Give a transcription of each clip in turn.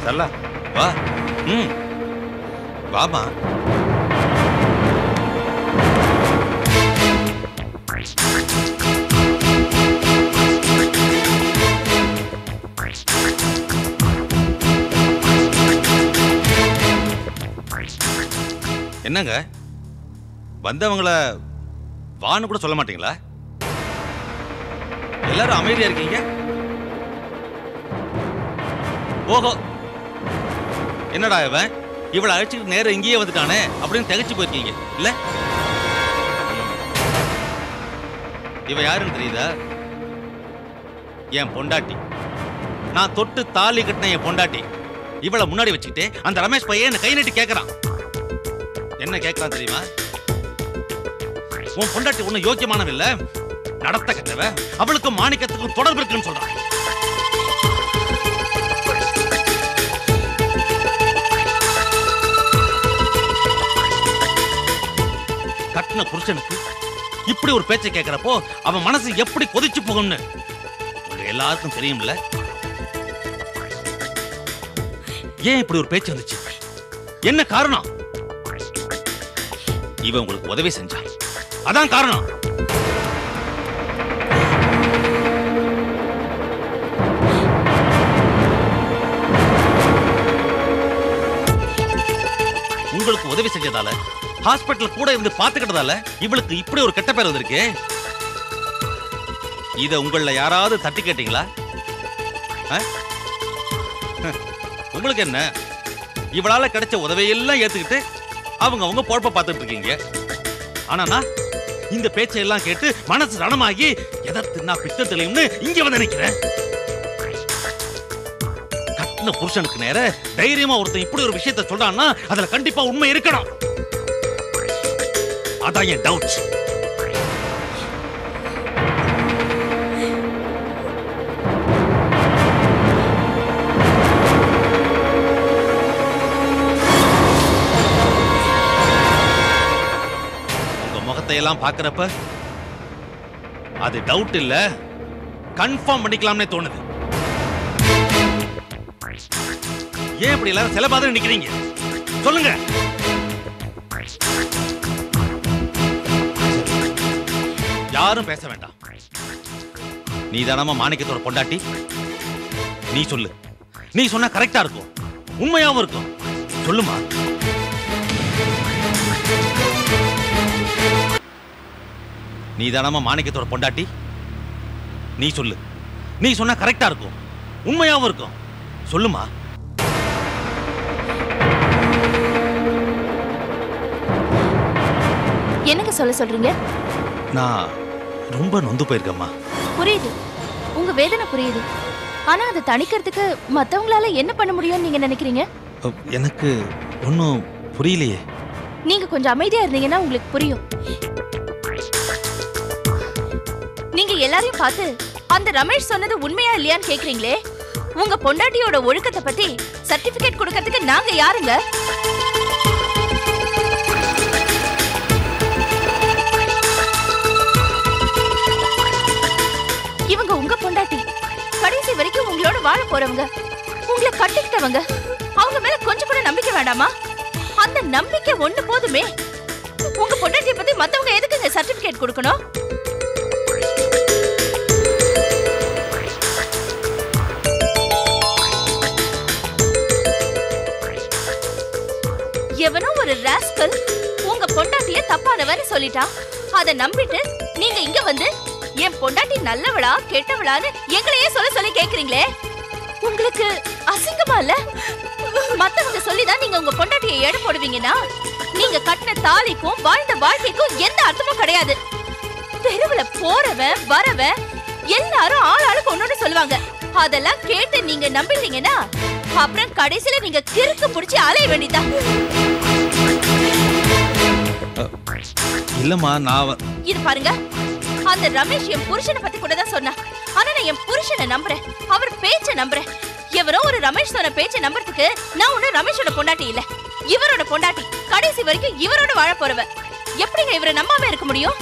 சரளா வா. வாமா. என்னங்க வந்தவங்கள வான்னு கூட சொல்ல மாட்டீங்களா? எல்லாரும் அமைதியா இருக்கீங்க. ஓஹோ, என்னடா இவன் இவளை அழைச்சிட்டு நேரம் இங்கேயே வந்துட்டானே அப்படின்னு திகைச்சு போயிருக்கீங்க இல்ல? இவன் யாருன்னு தெரியுதா? என் பொண்டாட்டி. நான் தொட்டு தாலி கட்டின என் பொண்டாட்டி. இவளை முன்னாடி வச்சுக்கிட்டு அந்த ரமேஷ் பையன் என்ன கை நீட்டி கேட்கறான். என்ன கேட்கறான் தெரியுமா? உன் பொண்டாட்டி ஒன்னும் யோக்கியமானவ இல்ல, நடத்த கட்டவ, அவளுக்கும் மாணிக்கத்துக்கும் தொடர்பு இருக்குன்னு சொல்றான். கட்டின புருஷனுக்கு இப்படி ஒரு பேச்சை கேட்கிறப்போ அவன் மனசு எப்படி கொதிச்சு போகும்னு உங்க எல்லாருக்கும் தெரியும்ல. ஏன் இப்படி ஒரு பேச்சு வந்துச்சு? என்ன காரணம்? இவன் உங்களுக்கு உதவி செஞ்சா, அதான் காரணம். உங்களுக்கு உதவி செஞ்சதால, ஹாஸ்பிட்டல் கூட இருந்து பாத்துக்கிட்டதால இவளுக்கு இப்படி ஒரு கெட்ட பேர் வந்திருக்கு. இத உங்கள யாராவது தட்டி கேட்டீங்களா? உங்களுக்கு என்ன, இவளால கிடைச்ச உதவியெல்லாம் ஏத்துக்கிட்டு அவங்க பொழப்ப பார்த்துட்டு இருக்கீங்க. ஆனா நான் இந்த பேச்சையெல்லாம் கேட்டு மனசு ரணமாகி எதை தின்னா பித்த தெளியும்னு இங்க வந்து நினைக்கிறேன். கட்டின புருஷனுக்கு நேர தைரியமா ஒருத்தன் இப்படி ஒரு விஷயத்த சொல்றான்னா அதுல கண்டிப்பா உண்மை இருக்கணும். அதான் என் டவுட். எல்லாம் பாக்குறப்ப அது டவுட் இல்ல, கன்ஃபார்ம் பண்ணிக்கலாம்னே தோணுது. ஏன் இப்படி எல்லாரும் சில மாதிரி நிக்கிறீங்க? சொல்லுங்க. யாரும் பேச வேண்டாம். நீ தானமா மாணிக்கத்தோட பொண்டாட்டி? நீ சொல்லு. நீ சொன்னா கரெக்டா இருக்கும், உண்மையாவும் இருக்கும். சொல்லுமா. நீ தானமா மாணிக்கத்தோட பொண்டாட்டி? நீ சொல்லு. நீ சொன்னா கரெக்டா இருக்கும், உண்மையாவும் இருக்கும். சொல்லுமா. என்னங்க சொல்ல சொல்றீங்க? நான் ரொம்ப நொந்து போயிருக்கேம்மா. புரியுது, உங்க வேதனை புரியுது. ஆனா அதை தணிக்கிறதுக்கு மத்தவங்களால என்ன பண்ண முடியும்னு நீங்க நினைக்கிறீங்க? எனக்கு ஒன்னும் புரியலையே. நீங்க கொஞ்சம் அமைதியா இருந்தீங்கன்னா உங்களுக்கு புரியும். நீங்க எல்லாரையும் பார்த்து அந்த ரமேஷ் சொன்னது உண்மையா இல்லையான்னு கேக்குறீங்களே. உங்க பொண்டாட்டியோட ஒழுக்கத்தை பத்தி சர்டிபிகேட் கொடுக்கிறதுக்கு நாங்க யாருங்க? இவங்க உங்க பொண்டாட்டி. கடைசி வரைக்கும் உங்களோட வாழ போறவங்க, உங்களை கட்டிக்கிட்டவங்க. அவங்க மேல கொஞ்சம் கூட நம்பிக்கை வேண்டாமா? அந்த நம்பிக்கை ஒண்ணு போதுமே. உங்க பொண்டாட்டியை பத்தி மத்தவங்க எதுக்குங்க சர்டிபிகேட் கொடுக்கணும்? எவனோ ஒரு ராஸ்கல் உங்க பொண்டாட்டிய தப்பானவன்னு சொல்லிட்டான். அதை நம்பிட்டு நீங்க இங்க வந்து என் பொண்டாட்டி நல்லவளா கெட்டவளான்னு எங்களையே சொல்லி கேக்குறீங்களே. உங்களுக்கு அசிங்கமா இல்ல? மத்தவங்க சொல்லிதான் நீங்க உங்க பொண்டாட்டியை எடை போடுவீங்கன்னா நீங்க கட்டின தாலிக்கும் வாழ்ந்த வாழ்க்கைக்கும் எந்த அர்த்தமும் கிடையாது. தெருவுல போறவன் வரவன் எல்லாரும் ஆளாளுக்கு ஒன்னொன்னு சொல்லுவாங்க. அதெல்லாம் கேட்டு நீங்க நம்பிட்டீங்கன்னா அப்புறம் கடைசியில நீங்க கிறுக்கு புடிச்சு அலைய வேண்டியதான். இல்லம்மா, நான் இது பாருங்க, அந்த ரமேஷ் என் புருஷனை பத்தி கூட தான் சொன்னா. ஆனா நான் என் புருஷனை நம்புறேன், அவர் பேச்ச நம்புறேன். எவரோ ஒரு ரமேஷ் சொன்ன பேச்ச நம்புறதுக்கு நான் ஒண்ணு ரமேஷோட பொண்டாட்டி இல்ல. இவரோட பொண்டாட்டி கடைசி வரைக்கும் இவரோட வாழ போறவ. எப்படிங்க இவரை நம்பாம இருக்க முடியும்?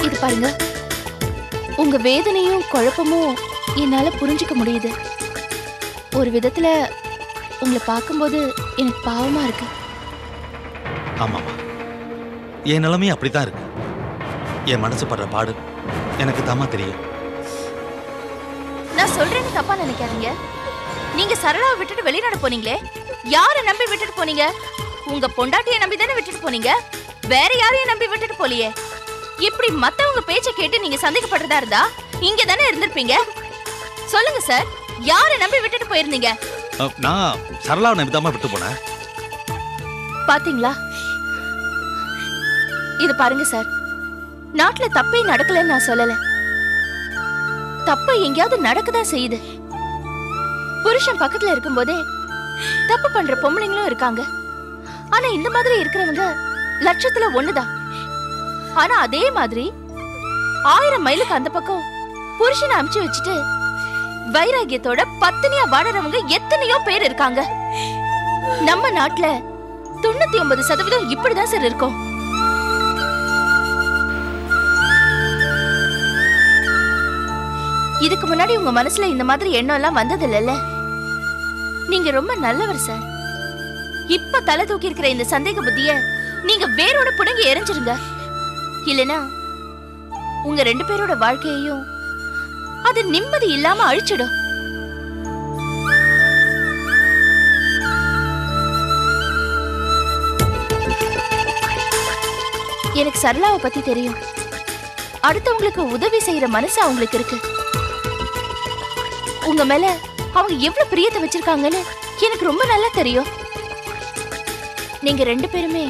இது பாருங்க, உங்க வேதனையும் குழப்பமும் என்னால புரிஞ்சுக்க முடியுது. ஒரு விதத்துல உங்களை பார்க்கும்போது எனக்கு பாவமா இருக்கு. ஆமாமா, என் நிலைமையும் அப்படித்தான் இருக்கு. என் மனசு படுற பாடு எனக்கு தாமா தெரியும். நான் சொல்றேன்னு தப்பா நினைக்காதீங்க. நீங்க சரளாவை விட்டுட்டு வெளிநாடு போனீங்களே, யாரை நம்பி விட்டுட்டு போனீங்க? உங்க பொண்டாட்டியை நம்பி தானே விட்டுட்டு போனீங்க, வேற யாரையும் நம்பி விட்டுட்டு போலியே. இப்படி மத்தவங்க பேச்சை கேட்டு நீங்க சந்தேகப்படுறதா இருந்தா இங்க தானே இருந்திருப்பீங்க. சொல்லுங்க சார், யாரை நம்பி விட்டுட்டு போயிருந்தீங்க? நான் சரளாவை நம்பி தாமா விட்டு போனேன். பாத்தீங்களா? இது பாருங்க சார், நாட்டுல தப்பே நடக்கலன்னு நான் சொல்லல. தப்பு எங்கேயாவது நடக்கதான் செய்யுது. புருஷன் பக்கத்துல இருக்கும் போதே தப்பு பண்ற பொம்பளைங்களும் இருக்காங்க. ஆனா இந்த மாதிரி இருக்கிறவங்க லட்சத்துல ஒண்ணுதான். ஆனா அதே மாதிரி 1000 மைலுக்கு அந்த பக்கம் புருஷனை அமுச்சு வச்சுட்டு வைராகியத்தோட பத்தினியா வாழறவங்க எத்தனையோ பேர் இருக்காங்க. நம்ம நாட்டுல 99% இப்படிதான் சார் இருக்கும். இதுக்கு முன்னாடி உங்க மனசுல இந்த மாதிரி எண்ணம் எல்லாம் வந்தது இல்லைல்ல? நீங்க ரொம்ப நல்லவர் சார். இப்ப தலை தூக்கி இருக்கிற இந்த சந்தேக புத்திய நீங்க வேரோட புடுங்கி எரிஞ்சிருங்க. இல்லனா உங்க 2 பேரோட வாழ்க்கையையும் அது நிம்மதி இல்லாம அழிச்சிடும். எனக்கு சரளாவை பத்தி தெரியும். அடுத்தவங்களுக்கு உதவி செய்யற மனசு அவங்களுக்கு இருக்கு. உங்க மேல அவங்க எவ்வளவு பிரியத்தை வச்சிருக்காங்கன்னு எனக்கு ரொம்ப நல்லா தெரியும். நீங்க 2 பேருமே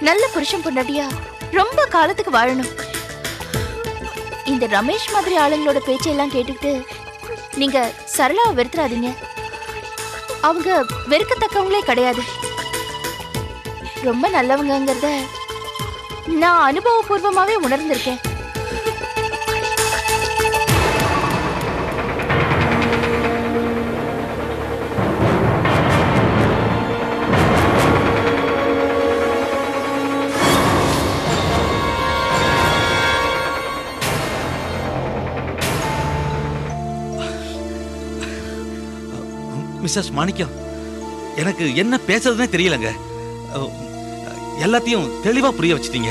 நல்ல புருஷன் பொண்டாட்டியா ரொம்ப காலத்துக்கு வாழணும். இந்த ரமேஷ் மாதிரி ஆளுங்களோட பேச்செல்லாம் கேட்டுக்கிட்டு நீங்க சரளாவை வெறுத்துறாதீங்க. அவங்க வெறுக்கத்தக்கவங்களே கிடையாது. ரொம்ப நல்லவங்கங்கிறத நான் அனுபவபூர்வமாவே உணர்ந்திருக்கேன். மிஸ்ஸஸ் மாணிக்கம், எனக்கு என்ன பேசுறதுன்னே தெரியலங்க. எல்லாத்தையும் தெளிவா புரிய வச்சிட்டீங்க.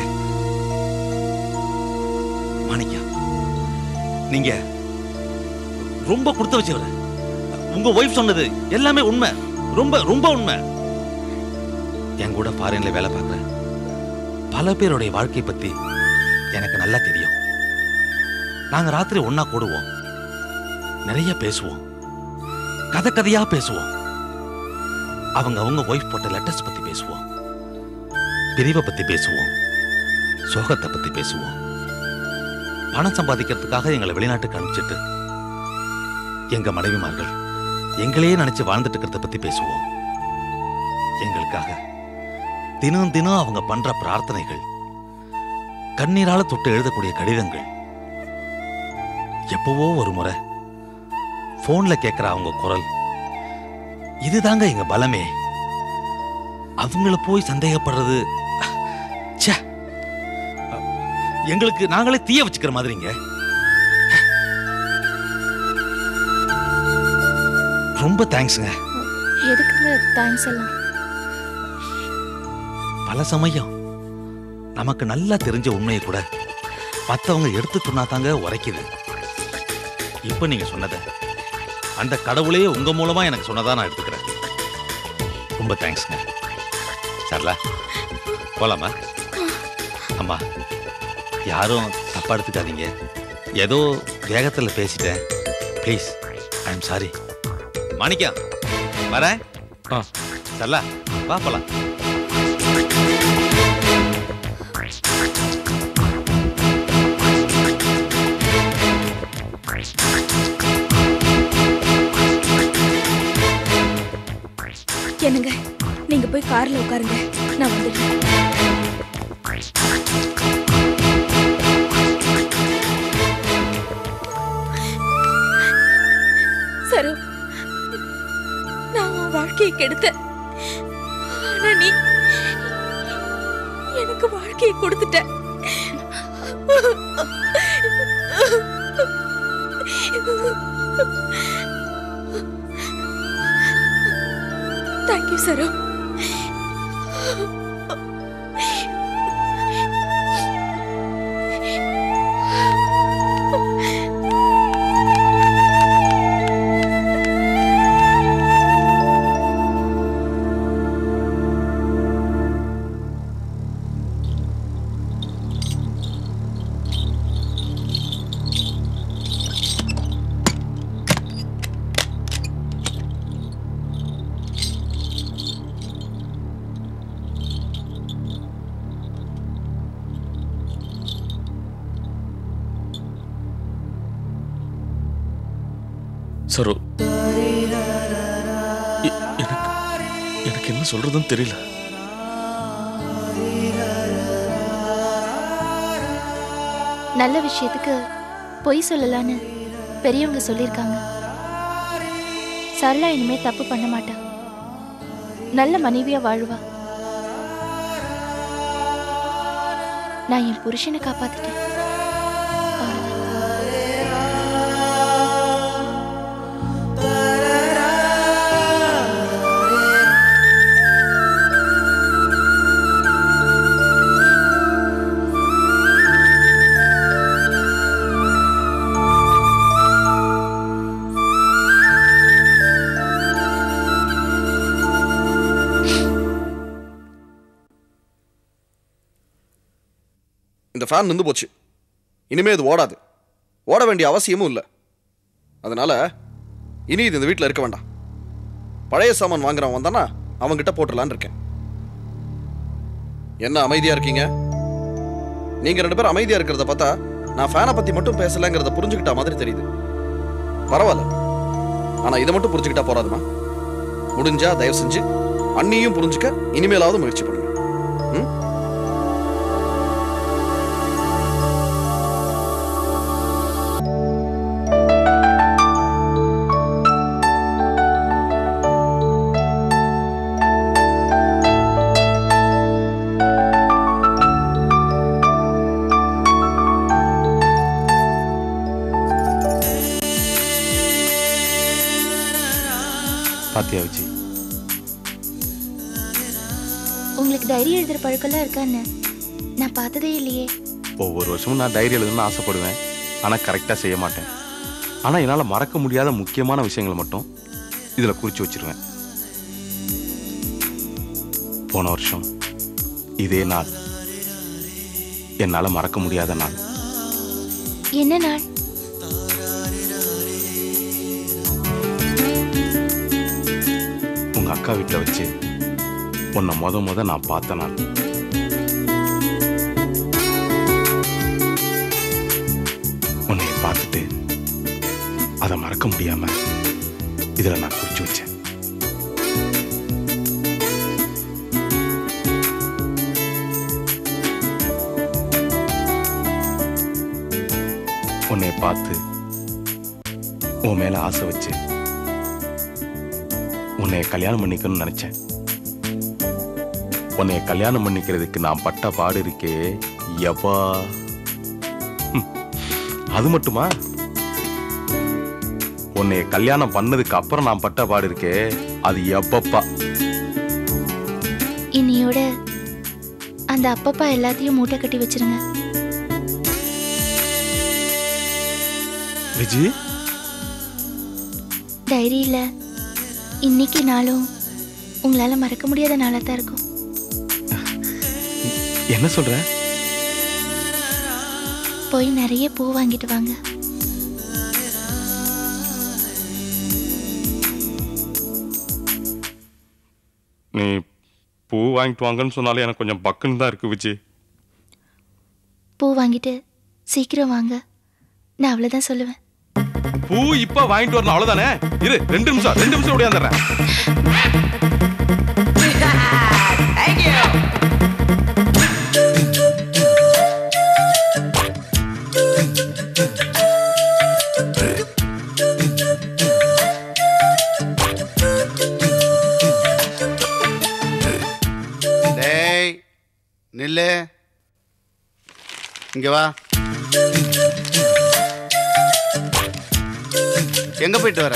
மாணிக்கம், நீங்க ரொம்ப கொடுத்து வச்சவர். உங்க ஒய்ஃப் சொன்னது எல்லாமே உண்மை, ரொம்ப ரொம்ப உண்மை. என் கூட ஃபாரின்ல வேலை பார்க்குற பல பேருடைய வாழ்க்கை பத்தி எனக்கு நல்லா தெரியும். நாங்க ராத்திரி ஒன்னா கூடுவோம், நிறைய பேசுவோம், கதை கதையா பேசுவோம். அவங்க ஒய்ஃப் போட்ட லெட்டர்ஸ் பத்தி பேசுவோம், பிரிவை பத்தி பேசுவோம், சோகத்தை பத்தி பேசுவோம். பணம் சம்பாதிக்கிறதுக்காக எங்களை வெளிநாட்டுக்கு அனுப்பிச்சிட்டு எங்க மனைவிமார்கள் எங்களையே நினைச்சு வாழ்ந்துட்டு இருக்கிறத பத்தி பேசுவோம். எங்களுக்காக தினம் தினம் அவங்க பண்ற பிரார்த்தனைகள், கண்ணீரால தொட்டு எழுதக்கூடிய கடிதங்கள், எப்பவோ ஒரு முறை போன்ல கேட்கிற அவங்க குரல், இதுதாங்க எங்க பலமே. அவங்கள போய் சந்தேகப்படுறது எங்களுக்கு நாங்களே தீய வச்சுக்கிற மாதிரிங்க. ரொம்ப தேங்க்ஸ்ங்க. எதுக்குங்க தேங்க்ஸ் எல்லாம்? பல சமயம் நமக்கு நல்லா தெரிஞ்ச உண்மையை கூட மற்றவங்க எடுத்து சொன்னாதாங்க உரைக்குது. இப்ப நீங்க சொன்னத அந்த கடவுளே உங்க மூலமா எனக்கு சொன்னதா நான் எடுத்துக்கிறேன். ரொம்ப தேங்க்ஸ்ங்க. சரளா, போலாமா? அம்மா, யாரும் தப்பா எடுத்துக்காதீங்க. ஏதோ வேகத்தில் பேசிட்டேன். Please, I am sorry. Manikkam, வரேன். சரளா, வா போலாம். என்னங்க, நீங்க போய் கார்ல உட்காருங்க, நான் வந்துடுறேன். சரி, வாழ்க்கையை கெடுத்த. ஆனா நீ எனக்கு வாழ்க்கையை கொடுத்துட்ட. தேங்க்யூ சரோ. சரோ, எனக்கு என்ன சொல்றதுன்னு தெரியல. நல்ல விஷயத்துக்கு பொய் சொல்லலான்னு பெரியவங்க சொல்லியிருக்காங்க. சரளா இனிமே தப்பு பண்ண மாட்டா, நல்ல மனைவியா வாழுவா. நான் என் புருஷனை காப்பாத்திட்டேன். இந்த ஃபேன் நின்று போச்சு. இனிமே இது ஓடாது. ஓட வேண்டிய அவசியமும் இல்லை. அதனால இனி இது இந்த வீட்டில் இருக்க வேண்டாம். பழைய சாமான் வாங்குறவன் வந்தானா அவன்கிட்ட போட்டுடலான்னு இருக்கேன். என்ன அமைதியா இருக்கீங்க? நீங்க 2 பேரும் அமைதியா இருக்கிறத பார்த்தா நான் ஃபேனை பத்தி மட்டும் பேசலங்கிறத புரிஞ்சுக்கிட்ட மாதிரி தெரியுது. பரவாயில்ல, ஆனா இதை மட்டும் புரிஞ்சுக்கிட்டா போறாதுமா. முடிஞ்சா தயவு செஞ்சு அண்ணியும் புரிஞ்சுக்க இனிமேலாவது முயற்சி பண்ணுங்க. பாத்தியா விஜி, உங்களுக்கு டைரி எழுதுற பழக்கம்லாம் இருக்கான்னு நான் பார்த்ததே இல்லையே. ஒவ்வொரு வருஷமும் நான் டைரி எழுதணும்னு ஆசைப்படுவேன், ஆனா கரெக்டா செய்ய மாட்டேன். ஆனா என்னால மறக்க முடியாத முக்கியமான விஷயங்களை மட்டும் இதுல குறிச்சு வச்சிருவேன். போன வருஷம் இதே நாள் என்னால மறக்க முடியாத நாள். என்ன நாள்? உங்க அக்கா வீட்டில் வச்சு உன்னை முத நான் பார்த்த நாள். உன்னை பார்த்துட்டு அதை மறக்க முடியாம இதுல நான் குறிச்சு வச்சேன். உன்னை பார்த்து உன் மேல ஆசை வச்சு உன்னை கல்யாணம் பண்ணிக்கணும்னு நினைச்சேன். உன்னை கல்யாணம் பண்ணிக்கிறதுக்கு நான் பட்ட பாடு இருக்கே எப்பா. அது மட்டுமா, உன்னை கல்யாணம் பண்ணதுக்கு அப்புறம் நான் பட்ட பாடு இருக்கே அது எப்பப்பா. இன்னையோட அந்த அப்பப்பா எல்லாத்தையும் மூட்டை கட்டி வச்சிருங்க. விஜி, டைரியில இன்னைக்கு நாளும் உங்களால மறக்க முடியாத நாளா தான் இருக்கும். என்ன சொல்ற? போய் நிறைய பூ வாங்கிட்டு வாங்க. நீ பூ வாங்கிட்டு வாங்கன்னு சொன்னாலே எனக்கு கொஞ்சம் பக்குன்னு தான் இருக்கு விஜி. பூ வாங்கிட்டு சீக்கிரம் வாங்க, நான் அவ்வளவுதான் சொல்லுவேன். பூ இப்ப வாங்கிட்டு வரணும் அவ்வளவுதானே? இரு 2 நிமிஷம் ஓடியாந்துறேன். நில்லு, இங்க வா. எங்க போயிட்டு வர?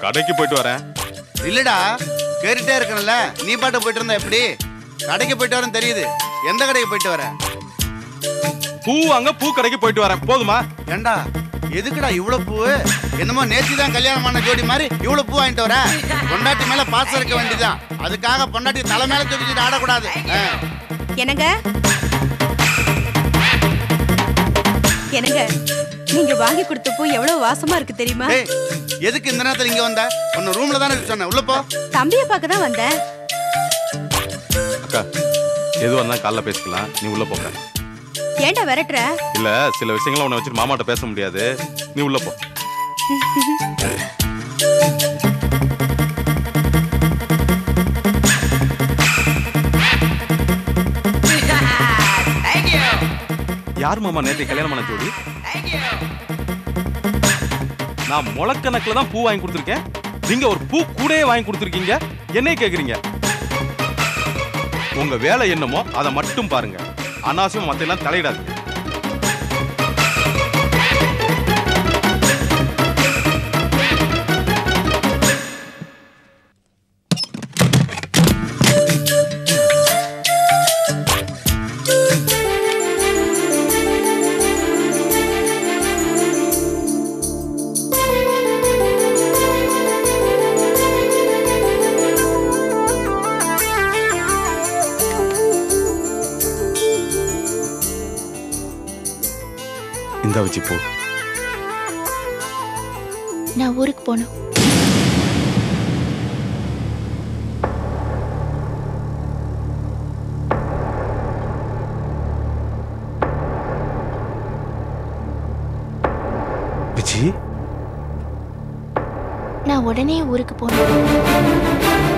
கடைக்கு போயிட்டு வரேன். இல்லடா, கேட்டுட்டே இருக்கணும்ல, நீ பாட்டு போயிட்டு இருந்தா எப்படி? கடைக்கு போயிட்டு வரேன்னு தெரியுது. எந்த கடைக்கு போயிட்டு வர? பூ வாங்க பூ கடைக்கு போயிட்டு வரேன். போதுமா? ஏண்டா எதுக்குடா இவ்வளவு பூவு? என்னமோ நேத்து தான் கல்யாணம் பண்ண ஜோடி மாதிரி இவ்வளவு பூ வாங்கிட்டு வர? பொண்டாட்டி மேல பாசம் இருக்க வேண்டியதான். அதுக்காக பொண்டாட்டி தலை மேல தூக்கிட்டு ஆடக்கூடாது. என்னங்க என்னங்க, நீங்க வாங்கி கொடுத்த பூ எவ்வளவு வாசமா இருக்கு தெரியுமா? ஏய், எதுக்கு இந்த நேரத்துல இங்க வந்த? உன்ன ரூம்ல தானே சொன்னேன், உள்ள போ. தம்பியை பார்க்க தான் வந்தேன். அக்கா, எதுவாக இருந்தாலும் காலைல பேசிக்கலாம். நீ உள்ள போக. ஏன்டா விரட்டுற? இல்ல, சில விஷயங்களை உன்னை வச்சுட்டு மாமாட்ட பேச முடியாது. நீ உள்ள போ. யார் மாமா நேற்று கல்யாணம் பண்ண ஜோடி? நான் முளக்கணக்குல தான் பூ வாங்கி கொடுத்துருக்கேன். நீங்க ஒரு பூ கூடயே வாங்கி கொடுத்துருக்கீங்க. என்னைய கேக்குறீங்க? உங்க வேலை என்னமோ அதை மட்டும் பாருங்க. அனாவசியம் மத்த எல்லாம் தலையிடாது. இந்த வச்சு போ. நான் ஊருக்கு போகணும். விஜி, நான் உடனே ஊருக்கு போகணும்.